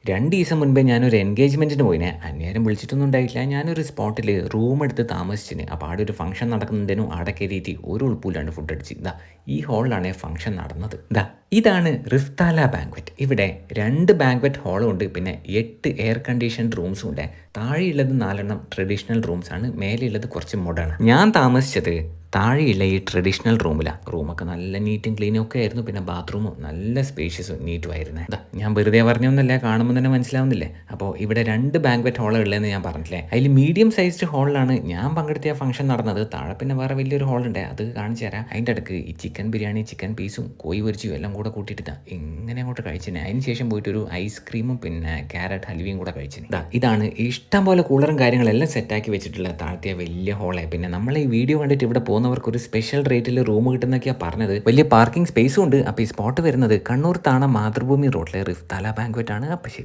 2 ദിവസം മുൻപേ ഞാനൊരു എൻഗേജ്മെൻറ്റിന് പോയിനെ. അന്നേരം വിളിച്ചിട്ടൊന്നും ഉണ്ടായിട്ടില്ല. ഞാനൊരു സ്പോട്ടിൽ റൂമെടുത്ത് താമസിച്ചിന്. അപ്പോൾ ആടെ ഒരു ഫംഗ്ഷൻ നടക്കുന്നുണ്ടേനു. ആടെ കയറിയിട്ട് ഒരു ഉളുപ്പുമില്ലാണ്ട് ഫുഡ് അടിച്ച്. ഈ ഹാളിലാണ് ഫംഗ്ഷൻ നടന്നത്. ഇതാണ് റിഫ്താല ബാങ്ക്വറ്റ്. ഇവിടെ 2 ബാങ്ക്വറ്റ് ഹാളും ഉണ്ട്. പിന്നെ 8 എയർ കണ്ടീഷൻഡ് റൂംസും ഉണ്ട്. താഴെയുള്ളത് 4 ട്രഡീഷണൽ റൂംസാണ്. മേലെയുള്ളത് കുറച്ച് മോഡേൺ. ഞാൻ താമസിച്ചത് താഴെയുള്ള ഈ ട്രഡീഷണൽ റൂമിലാണ്. റൂമൊക്കെ നല്ല നീറ്റും ക്ലീനും ഒക്കെ ആയിരുന്നു. പിന്നെ ബാത്റൂമും നല്ല സ്പേഷ്യസും നീറ്റും ആയിരുന്നേ. ഞാൻ വെറുതെ പറഞ്ഞൊന്നുമല്ല, കാണുമ്പോൾ തന്നെ മനസ്സിലാവുന്നില്ലേ. അപ്പോൾ ഇവിടെ 2 ബാങ്ക്വറ്റ് ഹാൾ ഉള്ളതെന്ന് ഞാൻ പറഞ്ഞില്ലേ. അതിൽ മീഡിയം സൈസ്ഡ് ഹാളിലാണ് ഞാൻ പങ്കെടുത്ത ഫംഗ്ഷൻ നടന്നത്. താഴെ പിന്നെ വേറെ വലിയൊരു ഹാളുണ്ട്, അത് കാണിച്ചു തരാം. അതിൻ്റെ അടുക്ക് ഈ ചിക്കൻ ബിരിയാണി, ചിക്കൻ പീസും കോഴി പൊരിച്ചും എല്ലാം കൂടെ കൂട്ടിയിട്ട് ഇങ്ങനെ അങ്ങോട്ട് കഴിച്ചിന്. അതിന് ശേഷം പോയിട്ടൊരു ഐസ്ക്രീമും പിന്നെ ക്യാരറ്റ് ഹൽവയും കൂടെ കഴിച്ചിന്. ഇതാണ് ഇഷ്ടം പോലെ കൂളറും കാര്യങ്ങളെല്ലാം സെറ്റാക്കി വെച്ചിട്ടുള്ള താഴത്തെ വലിയ ഹാളെ. പിന്നെ നമ്മൾ ഈ വീഡിയോ കണ്ടിട്ട് ഇവിടെ പോകുന്നവർക്ക് ഒരു സ്പെഷ്യൽ റേറ്റിൽ റൂം കിട്ടുന്നൊക്കെയാണ് പറഞ്ഞത്. വലിയ പാർക്കിംഗ് സ്പേസും ഉണ്ട്. അപ്പോൾ ഈ സ്പോട്ട് വരുന്നത് കണ്ണൂർ താണ മാതൃഭൂമി റോഡിലെ റിഫ്താല ബാങ്ക്വറ്റ് ആണ്. അപ്പോൾ ശരി.